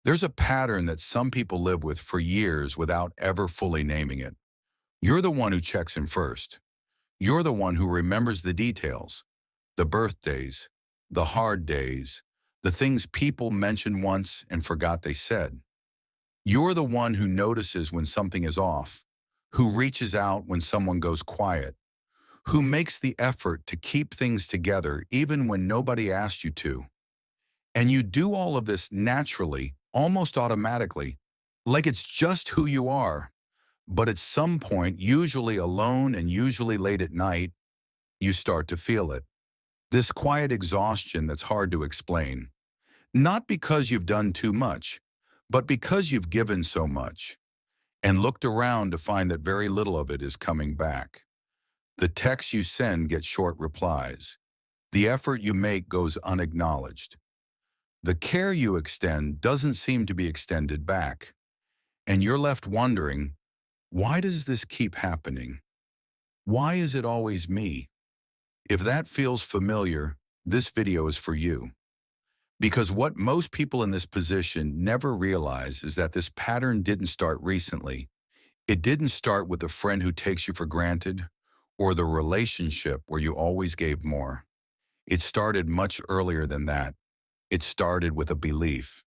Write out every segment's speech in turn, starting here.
There's a pattern that some people live with for years without ever fully naming it. You're the one who checks in first. You're the one who remembers the details, the birthdays, the hard days, the things people mentioned once and forgot they said. You're the one who notices when something is off, who reaches out when someone goes quiet, who makes the effort to keep things together even when nobody asked you to. And you do all of this naturally, almost automatically, like it's just who you are. But at some point, usually alone and usually late at night, you start to feel it. This quiet exhaustion that's hard to explain. Not because you've done too much, but because you've given so much and looked around to find that very little of it is coming back. The texts you send get short replies. The effort you make goes unacknowledged. The care you extend doesn't seem to be extended back. And you're left wondering, why does this keep happening? Why is it always me? If that feels familiar, this video is for you. Because what most people in this position never realize is that this pattern didn't start recently. It didn't start with the friend who takes you for granted or the relationship where you always gave more. It started much earlier than that. It started with a belief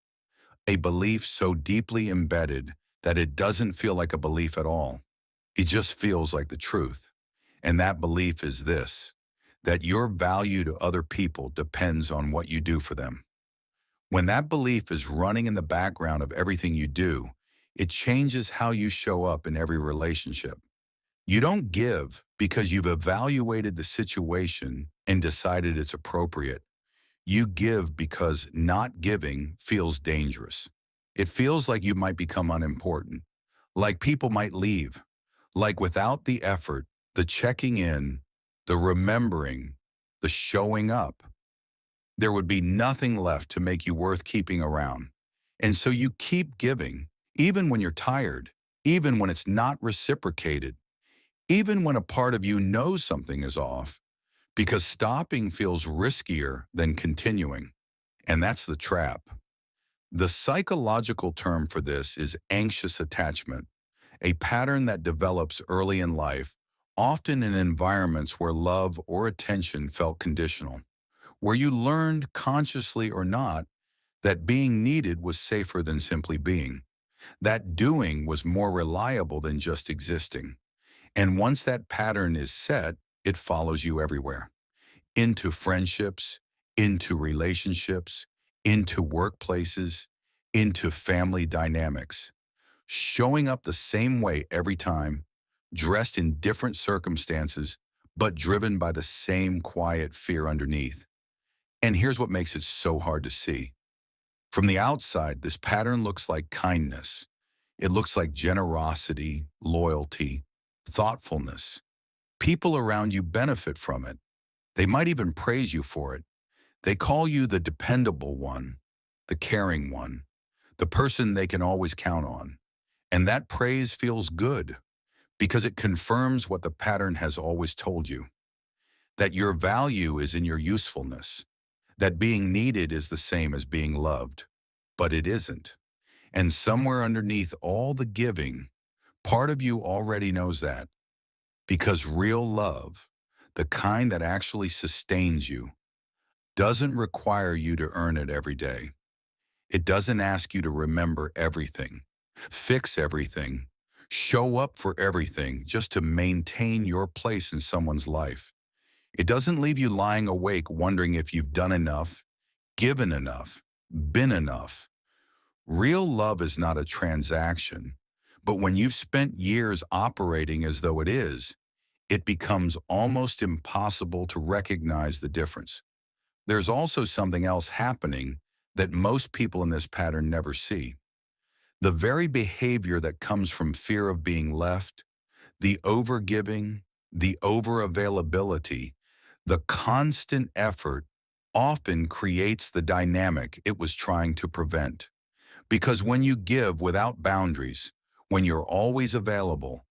so deeply embedded that it doesn't feel like a belief at all. It just feels like the truth. And that belief is this, that your value to other people depends on what you do for them. When that belief is running in the background of everything you do, it changes how you show up in every relationship. You don't give because you've evaluated the situation and decided it's appropriate. You give because not giving feels dangerous. It feels like you might become unimportant, like people might leave, like without the effort, the checking in, the remembering, the showing up, there would be nothing left to make you worth keeping around. And so you keep giving, even when you're tired, even when it's not reciprocated, even when a part of you knows something is off, because stopping feels riskier than continuing. And that's the trap. The psychological term for this is anxious attachment, a pattern that develops early in life, often in environments where love or attention felt conditional, where you learned, consciously or not, that being needed was safer than simply being, that doing was more reliable than just existing. And once that pattern is set, it follows you everywhere, into friendships, into relationships, into workplaces, into family dynamics, showing up the same way every time, dressed in different circumstances, but driven by the same quiet fear underneath. And here's what makes it so hard to see. From the outside, this pattern looks like kindness. It looks like generosity, loyalty, thoughtfulness. People around you benefit from it. They might even praise you for it. They call you the dependable one, the caring one, the person they can always count on. And that praise feels good because it confirms what the pattern has always told you, that your value is in your usefulness, that being needed is the same as being loved. But it isn't. And somewhere underneath all the giving, part of you already knows that. Because real love, the kind that actually sustains you, doesn't require you to earn it every day. It doesn't ask you to remember everything, fix everything, show up for everything just to maintain your place in someone's life. It doesn't leave you lying awake wondering if you've done enough, given enough, been enough. Real love is not a transaction, but when you've spent years operating as though it is, it becomes almost impossible to recognize the difference. There's also something else happening that most people in this pattern never see. The very behavior that comes from fear of being left, the overgiving, the overavailability, the constant effort often creates the dynamic it was trying to prevent. Because when you give without boundaries, when you're always available,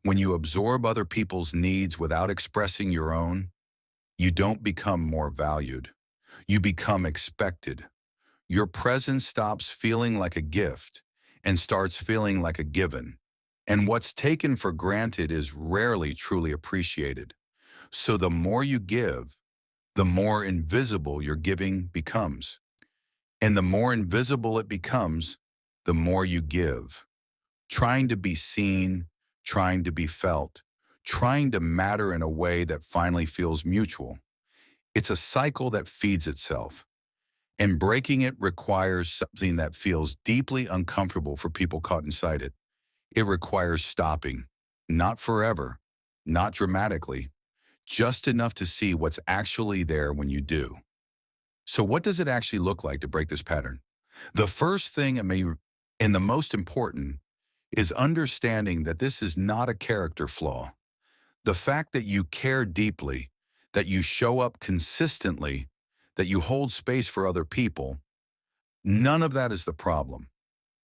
when you absorb other people's needs without expressing your own, you don't become more valued. You become expected. Your presence stops feeling like a gift and starts feeling like a given. And what's taken for granted is rarely truly appreciated. So the more you give, the more invisible your giving becomes. And the more invisible it becomes, the more you give. Trying to be seen, trying to be felt, trying to matter in a way that finally feels mutual. It's a cycle that feeds itself. And breaking it requires something that feels deeply uncomfortable for people caught inside it. It requires stopping, not forever, not dramatically, just enough to see what's actually there when you do. So what does it actually look like to break this pattern? The first thing and the most important is understanding that this is not a character flaw. The fact that you care deeply, that you show up consistently, that you hold space for other people, none of that is the problem.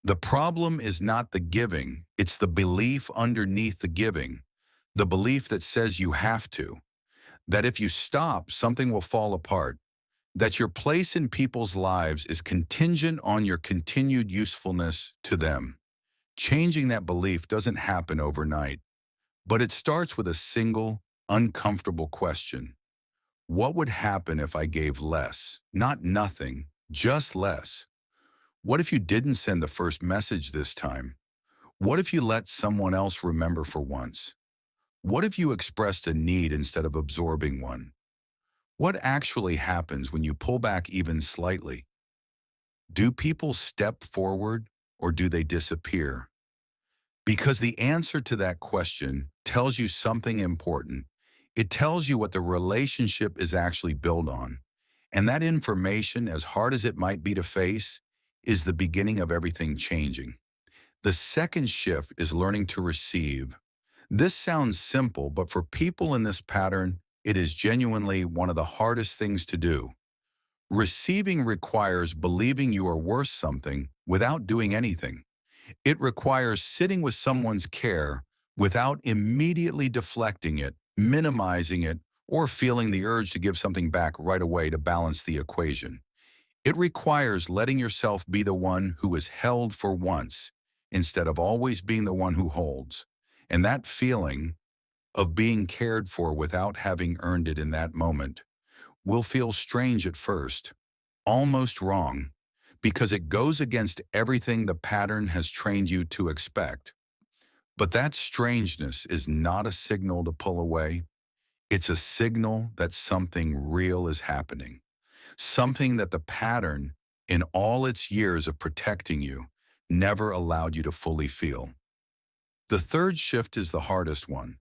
The problem is not the giving, it's the belief underneath the giving, the belief that says you have to, that if you stop, something will fall apart, that your place in people's lives is contingent on your continued usefulness to them. Changing that belief doesn't happen overnight, but it starts with a single, uncomfortable question. What would happen if I gave less? Not nothing, just less. What if you didn't send the first message this time? What if you let someone else remember for once? What if you expressed a need instead of absorbing one? What actually happens when you pull back even slightly? Do people step forward or do they disappear? Because the answer to that question tells you something important. It tells you what the relationship is actually built on. And that information, as hard as it might be to face, is the beginning of everything changing. The second shift is learning to receive. This sounds simple, but for people in this pattern, it is genuinely one of the hardest things to do. Receiving requires believing you are worth something without doing anything. It requires sitting with someone's care without immediately deflecting it, minimizing it, or feeling the urge to give something back right away to balance the equation. It requires letting yourself be the one who is held for once, instead of always being the one who holds. And that feeling of being cared for without having earned it in that moment will feel strange at first, almost wrong, because it goes against everything the pattern has trained you to expect. But that strangeness is not a signal to pull away. It's a signal that something real is happening, something that the pattern, in all its years of protecting you, never allowed you to fully feel. The third shift is the hardest one.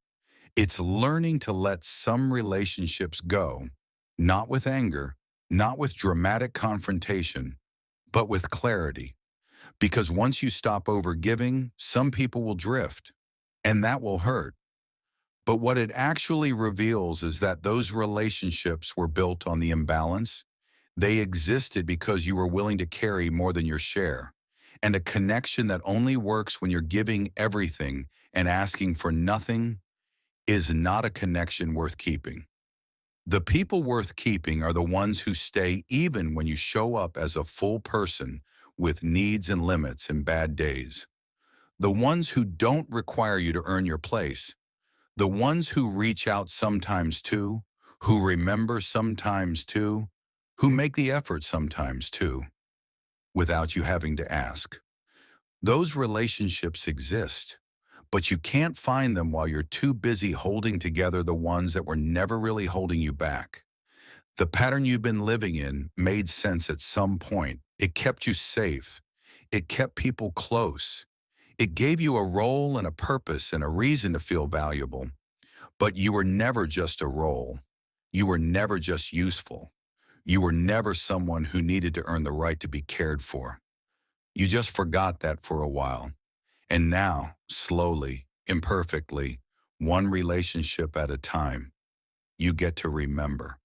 It's learning to let some relationships go, not with anger, not with dramatic confrontation, but with clarity. Because once you stop overgiving, some people will drift, and that will hurt. But what it actually reveals is that those relationships were built on the imbalance. They existed because you were willing to carry more than your share. And a connection that only works when you're giving everything and asking for nothing is not a connection worth keeping. The people worth keeping are the ones who stay even when you show up as a full person with needs and limits and bad days. The ones who don't require you to earn your place. The ones who reach out sometimes too, who remember sometimes too, who make the effort sometimes too, without you having to ask. Those relationships exist, but you can't find them while you're too busy holding together the ones that were never really holding you back. The pattern you've been living in made sense at some point. It kept you safe. It kept people close. It gave you a role and a purpose and a reason to feel valuable. But you were never just a role. You were never just useful. You were never someone who needed to earn the right to be cared for. You just forgot that for a while. And now, slowly, imperfectly, one relationship at a time, you get to remember.